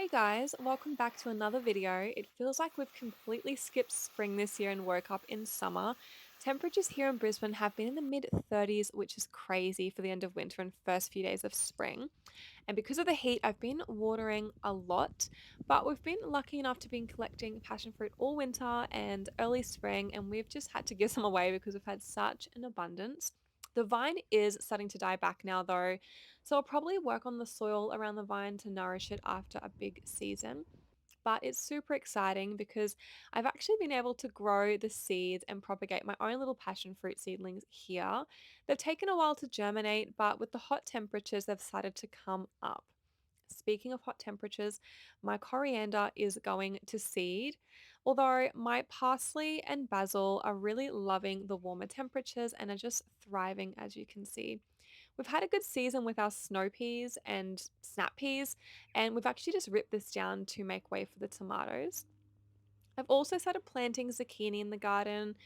Hey guys, welcome back to another video. It feels like we've completely skipped spring this year and woke up in summer. Temperatures here in Brisbane have been in the mid 30s, which is crazy for the end of winter and first few days of spring. And because of the heat, I've been watering a lot, but we've been lucky enough to be collecting passion fruit all winter and early spring, and we've just had to give some away because we've had such an abundance. The vine is starting to die back now, though, so I'll probably work on the soil around the vine to nourish it after a big season. But it's super exciting because I've actually been able to grow the seeds and propagate my own little passion fruit seedlings here. They've taken a while to germinate, but with the hot temperatures, they've started to come up. Speaking of hot temperatures, my coriander is going to seed, although my parsley and basil are really loving the warmer temperatures and are just thriving, as you can see. We've had a good season with our snow peas and snap peas, and we've actually just ripped this down to make way for the tomatoes. I've also started planting zucchini in the garden,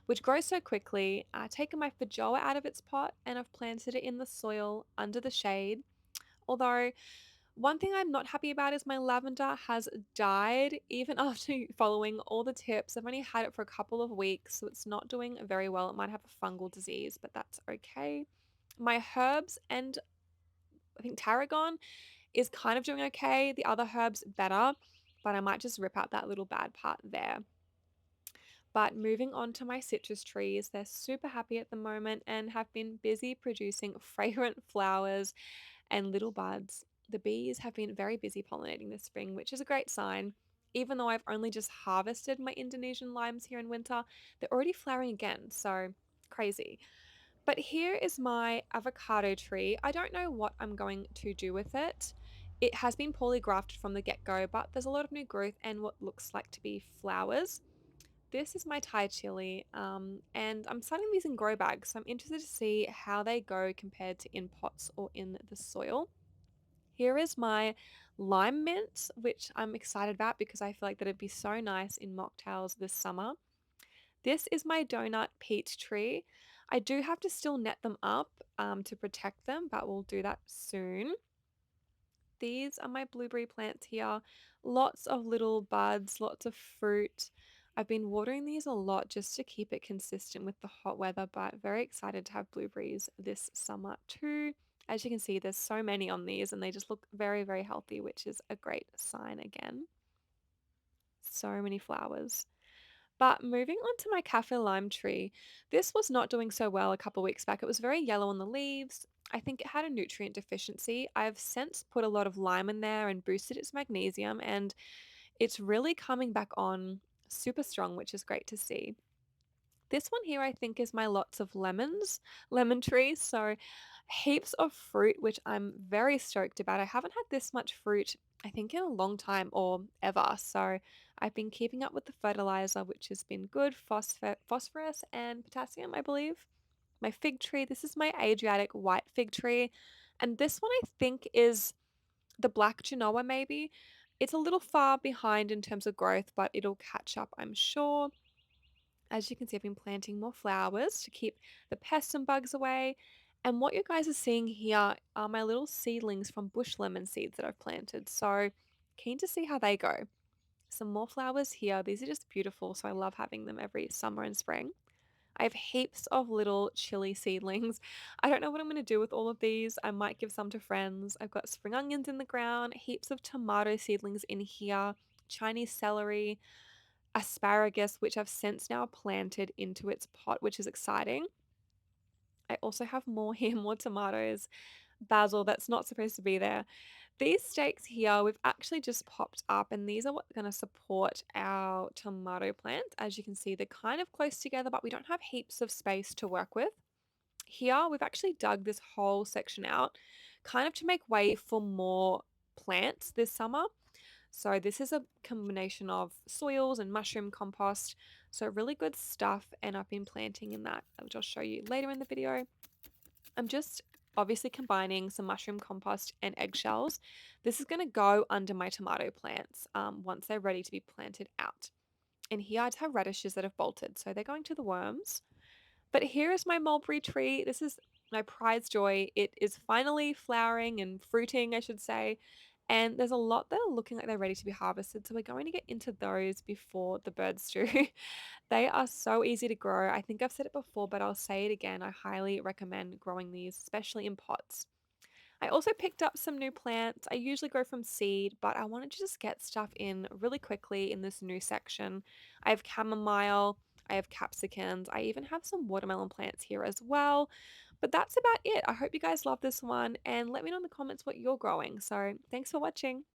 which grows so quickly. I've taken my feijoa out of its pot and I've planted it in the soil under the shade. Although, one thing I'm not happy about is my lavender has died even after following all the tips. I've only had it for a couple of weeks, so it's not doing very well. It might have a fungal disease, but that's okay. My herbs and I think tarragon is kind of doing okay. The other herbs better, but I might just rip out that little bad part there. But moving on to my citrus trees, they're super happy at the moment and have been busy producing fragrant flowers and little buds. The bees have been very busy pollinating this spring, which is a great sign. Even though I've only just harvested my Indonesian limes here in winter, they're already flowering again. So crazy. But here is my avocado tree. I don't know what I'm going to do with it. It has been poorly grafted from the get go, but there's a lot of new growth and what looks like to be flowers. This is my Thai chili, and I'm starting these in grow bags, so I'm interested to see how they go compared to in pots or in the soil. Here is my lime mint, which I'm excited about because I feel like that it'd be so nice in mocktails this summer. This is my donut peach tree. I do have to still net them up to protect them, but we'll do that soon. These are my blueberry plants here. Lots of little buds, lots of fruit. I've been watering these a lot just to keep it consistent with the hot weather, but very excited to have blueberries this summer too. As you can see, there's so many on these and they just look very, very healthy, which is a great sign again. So many flowers. But moving on to my kaffir lime tree, this was not doing so well a couple of weeks back. It was very yellow on the leaves. I think it had a nutrient deficiency. I've since put a lot of lime in there and boosted its magnesium, and it's really coming back on super strong, which is great to see. This one here, I think, is my lots of lemon tree. So heaps of fruit, which I'm very stoked about. I haven't had this much fruit, I think, in a long time or ever. So I've been keeping up with the fertilizer, which has been good, phosphorus and potassium, I believe. My fig tree, this is my Adriatic white fig tree. And this one, I think, is the black Genoa, maybe. It's a little far behind in terms of growth, but it'll catch up, I'm sure. As you can see, I've been planting more flowers to keep the pests and bugs away. And what you guys are seeing here are my little seedlings from bush lemon seeds that I've planted. So keen to see how they go. Some more flowers here. These are just beautiful. So I love having them every summer and spring. I have heaps of little chili seedlings. I don't know what I'm going to do with all of these. I might give some to friends. I've got spring onions in the ground, heaps of tomato seedlings in here, Chinese celery, asparagus, which I've since now planted into its pot, which is exciting. I also have more here, more tomatoes, basil that's not supposed to be there. These stakes here, we've actually just popped up, and these are what's going to support our tomato plant. As you can see, they're kind of close together, but we don't have heaps of space to work with. Here, we've actually dug this whole section out, kind of to make way for more plants this summer. So this is a combination of soils and mushroom compost. So really good stuff. And I've been planting in that, which I'll show you later in the video. I'm just obviously combining some mushroom compost and eggshells. This is going to go under my tomato plants once they're ready to be planted out. And here I have radishes that have bolted. So they're going to the worms. But here is my mulberry tree. This is my prize joy. It is finally flowering and fruiting, I should say. And there's a lot that are looking like they're ready to be harvested. So we're going to get into those before the birds do. They are so easy to grow. I think I've said it before, but I'll say it again. I highly recommend growing these, especially in pots. I also picked up some new plants. I usually go from seed, but I wanted to just get stuff in really quickly in this new section. I have chamomile, I have capsicums, I even have some watermelon plants here as well. But that's about it. I hope you guys love this one and let me know in the comments what you're growing. So thanks for watching.